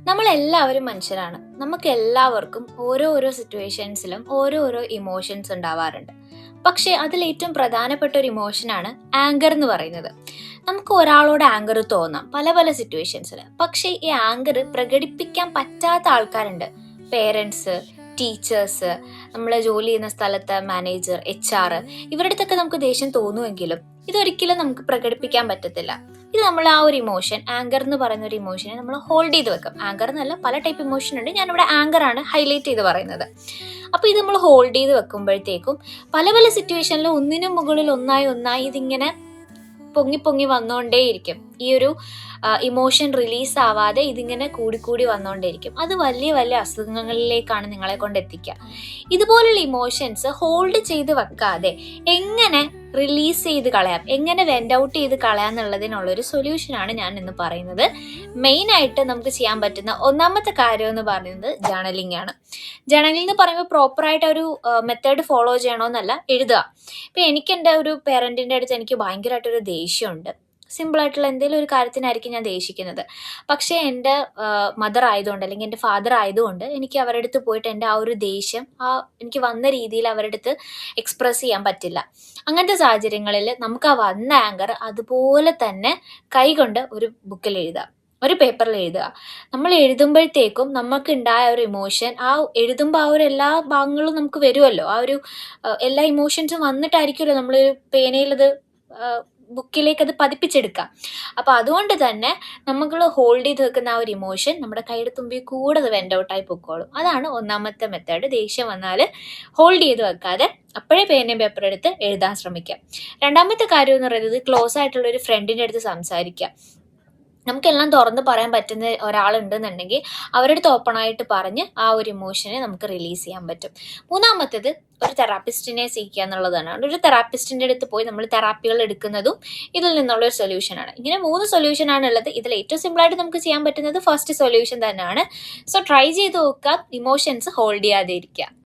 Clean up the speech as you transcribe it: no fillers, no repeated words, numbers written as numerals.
നമ്മളെല്ലാവരും മനുഷ്യരാണ്. നമുക്ക് എല്ലാവർക്കും ഓരോ സിറ്റുവേഷൻസിലും ഓരോ ഇമോഷൻസ് ഉണ്ടാവാറുണ്ട്. പക്ഷേ അതിൽ ഏറ്റവും പ്രധാനപ്പെട്ട ഒരു ഇമോഷനാണ് ആങ്കർ എന്ന് പറയുന്നത്. നമുക്ക് ഒരാളോട് ആങ്കർ തോന്നാം പല സിറ്റുവേഷൻസിൽ. പക്ഷേ ഈ ആങ്കർ പ്രകടിപ്പിക്കാൻ പറ്റാത്ത ആൾക്കാരുണ്ട്. പേരൻസ്, ടീച്ചേഴ്സ്, നമ്മൾ ജോലി ചെയ്യുന്ന സ്ഥലത്ത് മാനേജർ, HR, ഇവരുടെ അടുത്തൊക്കെ നമുക്ക് ദേഷ്യം തോന്നുമെങ്കിലും ഇതൊരിക്കലും നമുക്ക് പ്രകടിപ്പിക്കാൻ പറ്റത്തില്ല. ഇത് നമ്മൾ ആ ഒരു ഇമോഷൻ, ആങ്കർ എന്ന് പറയുന്ന ഒരു ഇമോഷനെ നമ്മൾ ഹോൾഡ് ചെയ്ത് വെക്കും. ആങ്കർ എന്നല്ല, പല ടൈപ്പ് ഇമോഷൻ ഉണ്ട്. ഞാനിവിടെ ആങ്കർ ആണ് ഹൈലൈറ്റ് ചെയ്ത് പറയുന്നത്. അപ്പോൾ ഇത് നമ്മൾ ഹോൾഡ് ചെയ്ത് വെക്കുമ്പോഴത്തേക്കും പല സിറ്റുവേഷനിലും ഒന്നിനും മുകളിൽ ഒന്നായി ഇതിങ്ങനെ പൊങ്ങി വന്നുകൊണ്ടേയിരിക്കും. ഈ ഒരു ഇമോഷൻ റിലീസ് ആവാതെ ഇതിങ്ങനെ കൂടി വന്നുകൊണ്ടേയിരിക്കും. അത് വലിയ അസുഖങ്ങളിലേക്കാണ് നിങ്ങളെ കൊണ്ട് എത്തിക്കുക. ഇതുപോലുള്ള ഇമോഷൻസ് ഹോൾഡ് ചെയ്ത് വെക്കാതെ എങ്ങനെ റിലീസ് ചെയ്ത് കളയാം, എങ്ങനെ വെന്റ് ഔട്ട് ചെയ്ത് കളയാം എന്നുള്ളതിനുള്ളൊരു സൊല്യൂഷനാണ് ഞാൻ ഇന്ന് പറയുന്നത്. മെയിനായിട്ട് നമുക്ക് ചെയ്യാൻ പറ്റുന്ന ഒന്നാമത്തെ കാര്യം എന്ന് പറയുന്നത് ജേർണലിംഗ് ആണ്. ജേർണലിംഗ് എന്ന് പറയുമ്പോൾ പ്രോപ്പറായിട്ട് ഒരു മെത്തേഡ് ഫോളോ ചെയ്യണമെന്നല്ല, എഴുതുക. ഇപ്പം എനിക്ക് എൻ്റെ ഒരു പേരൻറ്റിൻ്റെ അടുത്ത് എനിക്ക് ഭയങ്കരമായിട്ടൊരു ദേഷ്യമുണ്ട്. സിമ്പിളായിട്ടുള്ള എന്തെങ്കിലും ഒരു കാര്യത്തിനായിരിക്കും ഞാൻ ദേഷിക്കുന്നത്. പക്ഷേ എൻ്റെ മദർ ആയതുകൊണ്ട് അല്ലെങ്കിൽ എൻ്റെ ഫാദർ ആയതുകൊണ്ട് എനിക്ക് അവരുടെ അടുത്ത് പോയിട്ട് എൻ്റെ ആ ഒരു ദേഷ്യം എനിക്ക് വന്ന രീതിയിൽ അവരുടെ അടുത്ത് എക്സ്പ്രസ് ചെയ്യാൻ പറ്റില്ല. അങ്ങനത്തെ സാഹചര്യങ്ങളിൽ നമുക്ക് ആ വന്ന ആങ്കർ അതുപോലെ തന്നെ കൈകൊണ്ട് ഒരു ബുക്കിൽ എഴുതുക, ഒരു പേപ്പറിൽ എഴുതുക. നമ്മൾ എഴുതുമ്പോഴത്തേക്കും നമുക്ക് ഉണ്ടായ ഒരു ഇമോഷൻ എഴുതുമ്പോൾ ആ ഒരു എല്ലാ ഭാഗങ്ങളും നമുക്ക് വരുമല്ലോ. ആ ഒരു എല്ലാ ഇമോഷൻസും വന്നിട്ടായിരിക്കുമല്ലോ നമ്മളൊരു പേനയിലത് ബുക്കിലേക്ക് അത് പതിപ്പിച്ചെടുക്കാം. അപ്പോൾ അതുകൊണ്ട് തന്നെ നമ്മൾ ഹോൾഡ് ചെയ്ത് വെക്കുന്ന ആ ഒരു ഇമോഷൻ നമ്മുടെ കൈയുടെ തുമ്പിൽ കൂടെ അത് വെൻ്റ് ഔട്ടായി പൊക്കോളും. അതാണ് ഒന്നാമത്തെ മെത്തേഡ്. ദേഷ്യം വന്നാൽ ഹോൾഡ് ചെയ്ത് വെക്കാതെ അപ്പോഴേ പേനയും പേപ്പർ എടുത്ത് എഴുതാൻ ശ്രമിക്കാം. രണ്ടാമത്തെ കാര്യം എന്ന് പറയുന്നത് ക്ലോസ് ആയിട്ടുള്ള ഒരു ഫ്രണ്ടിൻ്റെ അടുത്ത് സംസാരിക്കുക. നമുക്കെല്ലാം തുറന്ന് പറയാൻ പറ്റുന്ന ഒരാളുണ്ടെന്നുണ്ടെങ്കിൽ അവരുടെ അടുത്ത് ഓപ്പണായിട്ട് പറഞ്ഞ് ആ ഒരു ഇമോഷനെ നമുക്ക് റിലീസ് ചെയ്യാൻ പറ്റും. മൂന്നാമത്തേത് ഒരു തെറാപ്പിസ്റ്റിനെ സീക്കുക എന്നുള്ളതാണ്. ഒരു തെറാപ്പിസ്റ്റിൻ്റെ അടുത്ത് പോയി നമ്മൾ തെറാപ്പികൾ എടുക്കുന്നതും ഇതിൽ നിന്നുള്ളൊരു സൊല്യൂഷനാണ്. ഇങ്ങനെ 3 സൊല്യൂഷനാണ് ഉള്ളത്. ഇതിൽ ഏറ്റവും സിമ്പിളായിട്ട് നമുക്ക് ചെയ്യാൻ പറ്റുന്നത് ഫസ്റ്റ് സൊല്യൂഷൻ തന്നെയാണ്. സോ ട്രൈ ചെയ്ത് നോക്കാം, ഇമോഷൻസ് ഹോൾഡ് ചെയ്യാതെ ഇരിക്കുക.